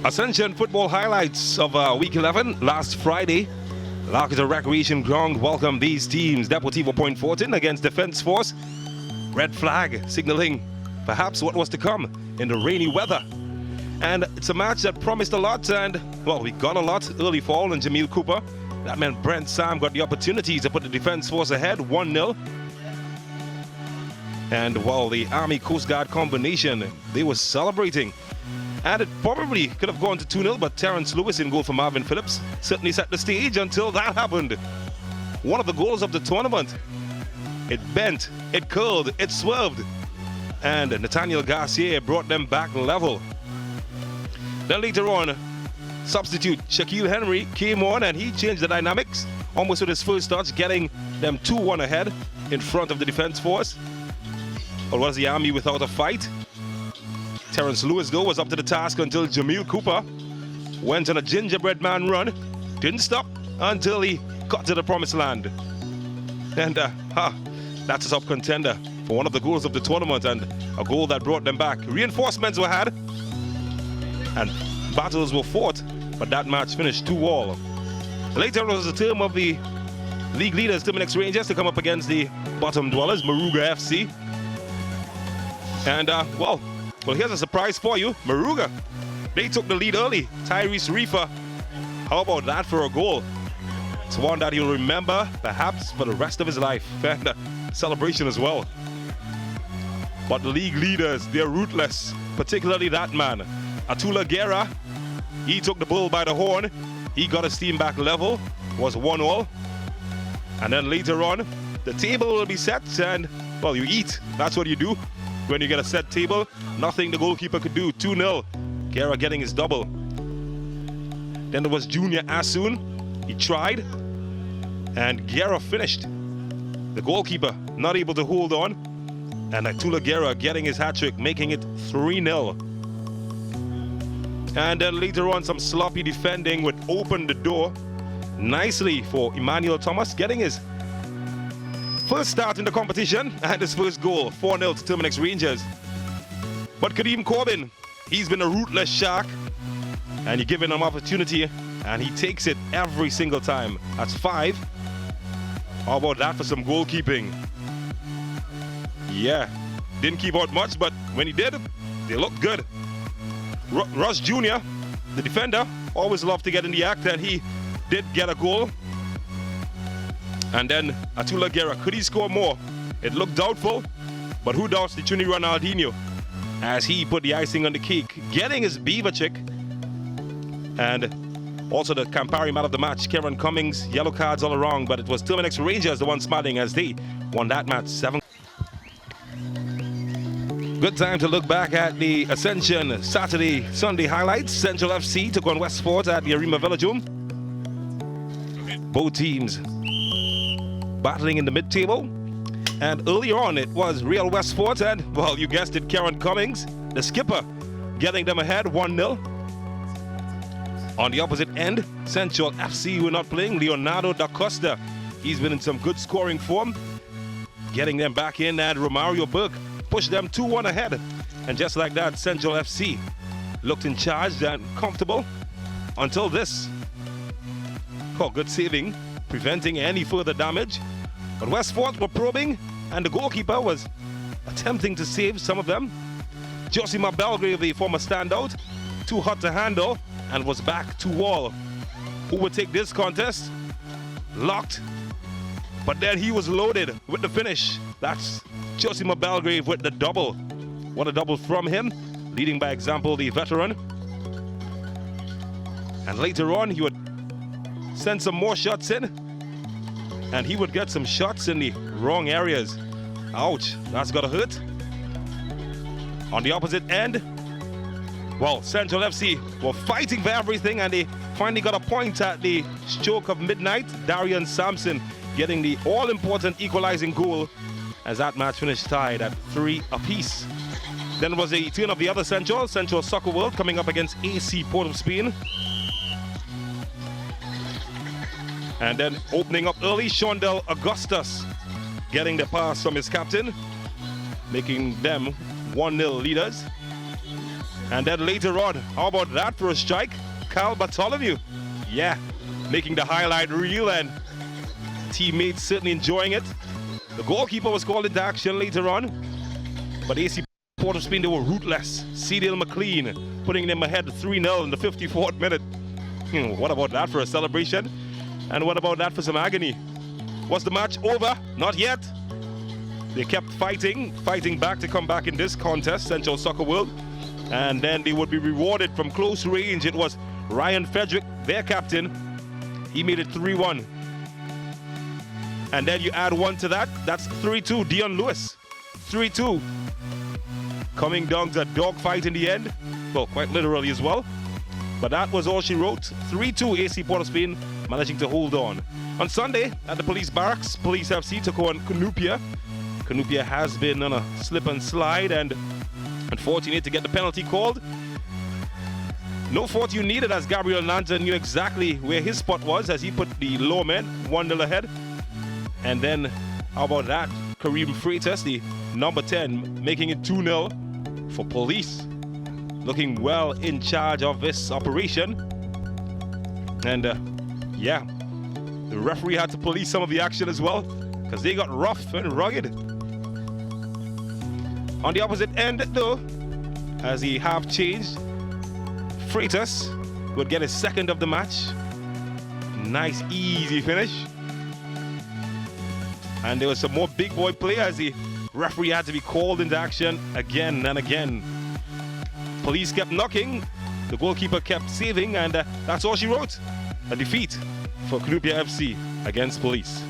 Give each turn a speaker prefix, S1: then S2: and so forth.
S1: Ascension football highlights of Week 11 last Friday. Larkita Recreation Ground welcomed these teams. Deportivo Point Fortin against Defense Force. Red flag signaling perhaps what was to come in the rainy weather. And it's a match that promised a lot, and well, we got a lot. Early fall and Jamil Cooper. That meant Brent Sam got the opportunity to put the Defense Force ahead 1-0. And while the Army Coast Guard combination, they were celebrating. And it probably could have gone to 2-0, but Terrence Lewis in goal for Marvin Phillips certainly set the stage until that happened. One of the goals of the tournament. It bent, it curled, it swerved. And Nathaniel Garcia brought them back level. Then later on, substitute Shaquille Henry came on and he changed the dynamics almost with his first touch, getting them 2-1 ahead in front of the Defense Force. Or was the Army without a fight? Terrence Lewis, though, was up to the task until Jamil Cooper went on a gingerbread man run. Didn't stop until he got to the promised land. And that's a top contender for one of the goals of the tournament and a goal that brought them back. Reinforcements were had and battles were fought, but that match finished 2-2. Later was the term of the league leaders, Terminex Rangers, to come up against the bottom dwellers, Moruga FC. And well, here's a surprise for you. Moruga, they took the lead early. Tyrese Reefer, how about that for a goal? It's one that he'll remember, perhaps, for the rest of his life. And celebration as well. But the league leaders, they're ruthless, particularly that man. Atula Guerra, he took the bull by the horn. He got his team back level, was 1-1. And then later on, the table will be set and, well, you eat. That's what you do. When you get a set table, nothing the goalkeeper could do. 2-0. Guerra getting his double. Then there was Junior Asun. He tried. And Guerra finished. The goalkeeper not able to hold on. And Atula Guerra getting his hat-trick, making it 3-0. And then later on, some sloppy defending would open the door nicely for Emmanuel Thomas, getting his first start in the competition and his first goal, 4-0 to Terminex Rangers. But Kadeem Corbin, he's been a ruthless shark, and you're giving him opportunity, and he takes it every single time. That's 5. How about that for some goalkeeping? Yeah, didn't keep out much, but when he did, they looked good. Russ Jr., the defender, always loved to get in the act, and he did get a goal. And then Atula Guerra, could he score more? It looked doubtful, but who doubts the Trini Ronaldinho as he put the icing on the cake, getting his beaver chick. And also the Campari man of the match, Karen Cummings, yellow cards all around, but it was Terminex Rangers the one smiling as they won that match 7. Good time to look back at the Ascension Saturday, Sunday highlights. Central FC took on Westport at the Arima Velodrome. Both teams battling in the mid-table. And earlier on, it was Real Westport and, well, you guessed it, Karen Cummings, the skipper, getting them ahead 1-0. On the opposite end, Central FC were not playing. Leonardo da Costa, he's been in some good scoring form, getting them back in, and Romario Burke pushed them 2-1 ahead. And just like that, Central FC looked in charge and comfortable until this. Oh, good saving, preventing any further damage. But Westport were probing, and the goalkeeper was attempting to save some of them. Josima Belgrave, the former standout, too hot to handle, and was back to wall. Who would take this contest? Locked. But then he was loaded with the finish. That's Josima Belgrave with the double. What a double from him, leading by example the veteran. And later on, he would send some more shots in, and he would get some shots in the wrong areas. Ouch, that's gotta hurt. On the opposite end, well, Central FC were fighting for everything, and they finally got a point at the stroke of midnight. Darian Sampson getting the all-important equalizing goal as that match finished tied at 3 apiece. Then was a turn of the other Central Soccer World coming up against AC Port of Spain. And then opening up early, Shondell Augustus getting the pass from his captain, making them 1-0 leaders. And then later on, how about that for a strike? Cal Bartholomew, yeah, making the highlight reel, and teammates certainly enjoying it. The goalkeeper was called into action later on, but AC Port of Spain, they were ruthless. Cedil McLean putting them ahead 3-0 in the 54th minute. What about that for a celebration? And what about that for some agony? Was the match over? Not yet. They kept fighting back to come back in this contest, Central Soccer World. And then they would be rewarded from close range. It was Ryan Frederick, their captain. He made it 3-1. And then you add one to that, that's 3-2, Dion Lewis. 3-2. Coming down to a dogfight in the end. Well, quite literally as well. But that was all she wrote. 3-2, AC Port of Spain managing to hold on. On Sunday, at the police barracks, Police FC took on Cunupia. Cunupia has been on a slip and slide, and unfortunate to get the penalty called. No fortune needed, as Gabriel Nanta knew exactly where his spot was as he put the low men 1-0 ahead. And then, how about that? Kareem Freitas, the number 10, making it 2-0 for Police. Looking well in charge of this operation. And yeah, the referee had to police some of the action as well, because they got rough and rugged. On the opposite end, though, as the half changed, Freitas would get his second of the match. Nice, easy finish. And there was some more big boy play as the referee had to be called into action again and again. Police kept knocking, the goalkeeper kept saving, and that's all she wrote. A defeat for Cunupia FC against Police.